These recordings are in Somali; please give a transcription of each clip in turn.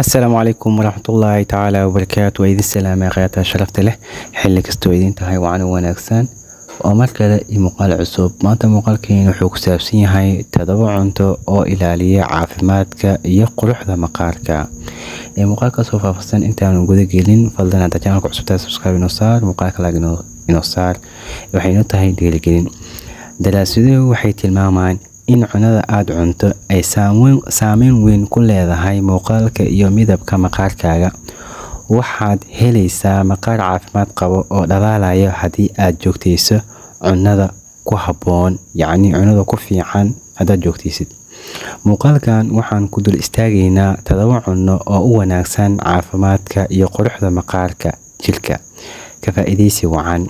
السلام عليكم ورحمة الله تعالى وبركاته وإذن السلام أخيات شرفت له حل كستو إذن تهي وعن وناكسان ومركز مقال عصوب ما أنت مقال كين وحوك سابسين هاي تدوع أنتو أو إلالية عافماتك يقرح ذا مقارك مقال كسوف أفصل أنت من جودة جيلين فلدنا تجانك عصوبتها سبسكرايب نصار مقالك لاجنو نصار وحين تهي ديل جيلين دراسده وحي tilmaamaan in cunada aad cunto ay saameyn weyn ku leedahay muuqaalka iyo midabka maqaarkaaga. Waxaad helaysaa maqaar caafimaad qabo oo dhalaalaya haddii aad joogtayso cunada ku habboon, yacni cunada ku fiican haddaad joogtaysid. Muuqaalkan waxaan ku dul istaagaynaa 7 cunno oo u wanaagsan caafimaadka iyo quruxda maqaarka jirka. Ka faa'iidaysi wacan.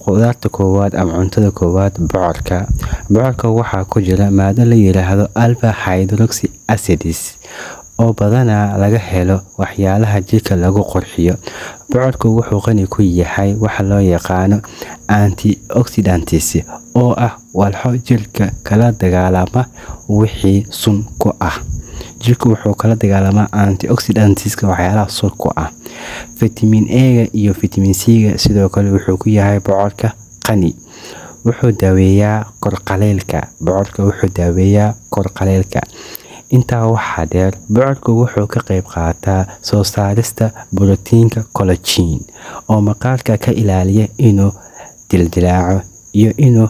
qudaarta koowaad ama cuntada koowaad bocorka waxaa ku jira maado la yiraahdo alpha hydroxy acids oo badanaa laga helo waxyaalaha jirka lagu qurxiyo. Bocorku wuxuu qani ku yahay waxa loo yaqaano antioxidants oo ah walxo jirka kala dagaalama wixii sun ku ah. jirku wuxuu kala dagaalamaa antioxidantska waxyaalaha sun ku ah. Vitamin A iyo vitamin C sidoo kale wuxuu ku yahay bocorka qani. wuxuu daaweeyaa kor qaleelka. Intaa waxaa dheer, bocorku wuxuu ka qayb qaataa soo saarista borotiinka collagen oo maqaarka ka ilaaliya inuu dildilaaco iyo inuu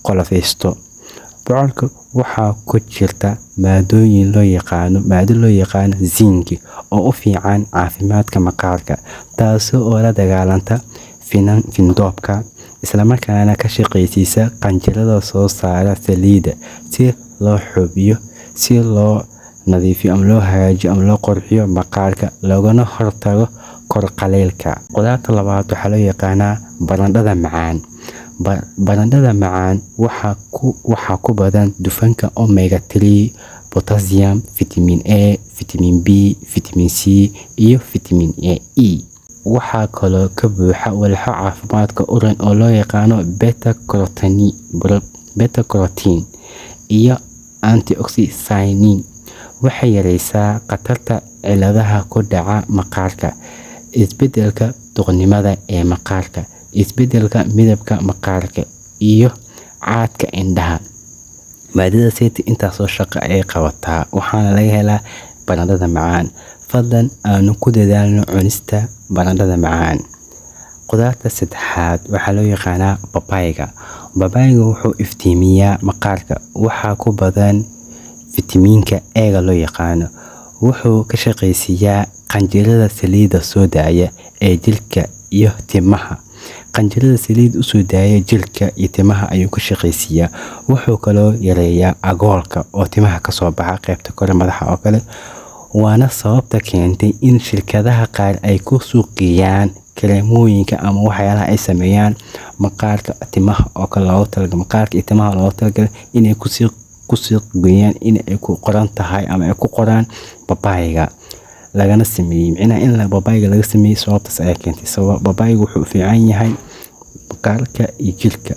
qolofaysto. bocorka waxaa ku jirta maado loo yaqaano zinc oo u fiican caafimaadka maqaarka, taasoo la dagaalanta findoobka isla markaana ka shaqeysiisa qanjirada soo saara saliidda si loo xubiyo, si loo nadiifiyo ama loo hagaajiyo ama loo qurxiyo maqaarka loogana hortago kor qaleelka. qudaarta labaad waxaa loo yaqaanaa barandhada macaan. barandhada macaan waxaa ku badan dufanka omega 3, potassium, vitamin A, vitamin B, vitamin C iyo vitamin E. waxaa kaloo ka buuxa walxo caafimaadka u roon oo loo yaqaano beta carotene iyo antioxidants. waxay yareysaa khatarta cilladaha ku dhaca maqaarka, isbeddelka duqnimada ee maqaarka, isbeddelka midabka maqaarka iyo caadka indhaha. maadada sayt intaasoo shaqo ay qabataa waxaana laga helaa barandhada macaan. fadlan aanu ku dadaalno cunista barandhada macaan. qudaarta saddexaad waxaa loo yaqaanaa babayga. wuxuu iftiimiyaa maqaarka. waxaa ku badan fitamiinka A loo yaqaano. wuxuu ka shaqeysiiyaa qanjirada saliidda soo daaya ee jirka iyo timaha. qanjirada saliid u soo daaya jirka iyo timaha ayuu ka shaqeysiiyaa. wuxuu kaloo yareeyaa agoolka oo timaha ka soo baxa qaybta kore madaxa oo kale. waana sababta keentay in shirkadaha qaar ay ku suuqgeeyaan kareemooyinka ama waxyaalaha ay sameeyaan maqaarka timaha oo kale loogu talagalay, maqaarka iyo timaha loogu talagalay inay ku suuqgeeyaan in ay ku qoran tahay ama ay ku qoraan babayga lagana sameeyay. micnaha in babayga laga sameeyay sababtaas ayaa keentay. babayga wuxuu u fiican yahay maqaarka iyo jirka.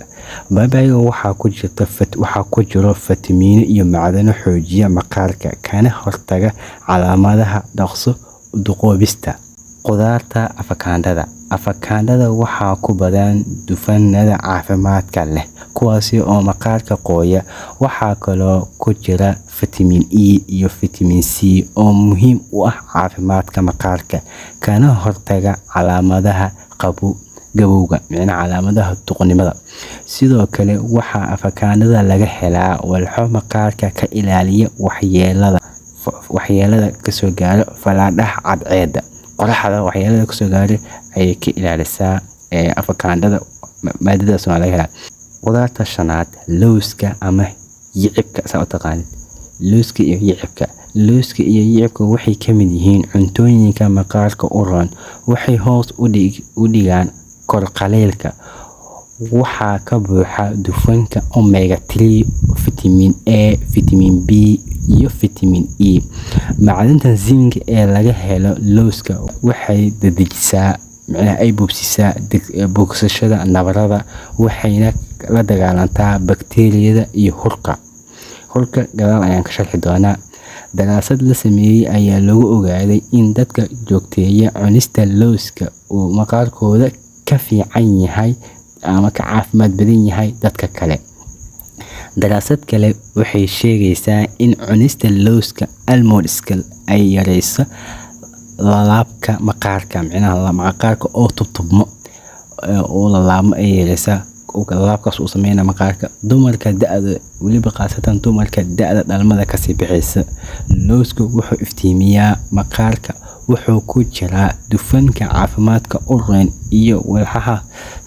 babayga waxaa ku jiro fitamiino iyo macdano xoojiya maqaarka kana hortaga calaamadaha dhaqso duqoobista. qudaarta afakaandhada waxaa ku badan dufanada caafimaadka leh kuwaasi oo maqaarka qooya. waxaa kaloo ku jira vitamin E iyo vitamin C oo muhiim u ah caafimaadka maqaarka kana hortaga calaamadaha gabowga, calaamadaha duqnimada. sidoo kale waxaa afakaandhada laga helaa walxo maqaarka ka ilaaliya waxyeelada kasoo gaara falaadhaha cadceedda. qoraxda waxyeelada kasoo gaara ayay ka ilaalisaa afakaandhada. maadadaas waa laga helaa. qudaarta shanaad, lowska ama yicibka saa u taqaanid. lowska iyo yicibka waxay ka mid yihiin cuntooyinka maqaarka u roon. waxay hoos u dhigaan kor qaleelka. waxaa ka buuxa dufanka omega 3, vitamin A, vitamin B iyo vitamin E. macdanta zinc ee laga helo lowska waxay dedejisaa ay boobsiisaa bogsashada nabarada, waxayna la dagaalantaa bakteeriyada iyo hurka. gadaal ayaan ka sharxi doonaa. Daraasad la sameeyay ayaa lagu ogaaday in dadka joogteeya cunista lowska uu maqaarkooda ka fiican yahay ama ka caafimaad badan yahay dadka kale. Daraasad kale waxay sheegaysaa in cunista lowska almondska ay yareyso laalaabka maqaarka, micnaha maqaarka oo tubtubmo oo laalaabmo ay yareysaa laalaabkaas uu sameynaa maqaarka. Dumarka da'da weliba qaasatan dumarka da'da dhalmada kasii bixaysa, lowska wuxuu iftiimiyaa maqaarka, wuxuu ku jiraa dufanka caafimaadka u roon iyo walxaha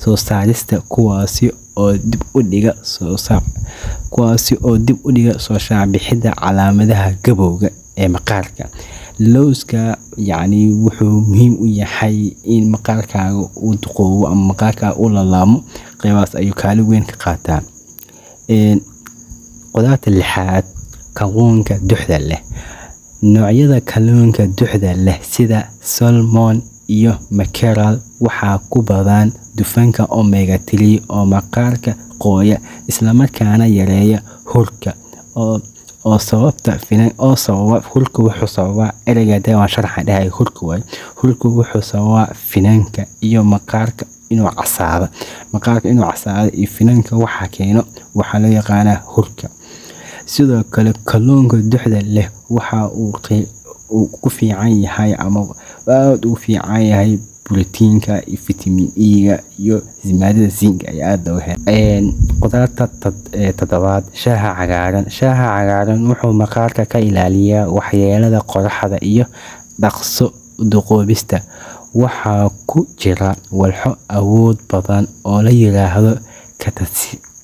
soo saarista kuwaasi oo dib u dhiga soo shaacbixidda calaamadaha gabowga ee maqaarka. Lowska wuxuu muhiim u yahay in maqaarkaaga uu duqoobo ama maqaarkaaga uu laalaamo, qaybahaas ayuu kaalin weyn ka qaataa. Qodobka 6, kalluunka duxda leh. Noocyada kalluunka duxda leh sida salmon iyo mackerel waxaa ku badan dufanka omega 3 oo maqaarka qooya isla markaana yareeya hurka oo sababa finanka iyo maqaarka inuu casaado. Maqaarka inuu casaado iyo finanka waxa keeno waxa loo yaqaan hurka. Sidoo kale kalluunka duxda leh waxa uu ku fiican yahay ama aad u fiican yahay borotiinka iyo vitamin E iyo maadada zinc ay aad u helaan. Qodobka 7, shaaha cagaaran. Shaaha cagaaran wuxuu maqaarka ka ilaaliyaa waxyeelada qoraxda iyo dhaqso duqoobista. Waxaa ku jira walxo awood badan oo la yiraahdo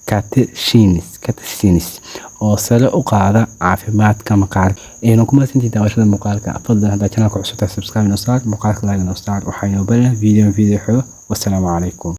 catechins oo sare u qaada caafimaadka maqaarka. Kuma sintii daawashada muuqaalka. Fadlan hadda channelka cusub subscribe noo saar, muuqaalka like noo saar. Waxaynu baranaa video xogo. Wassalaamu calaykum.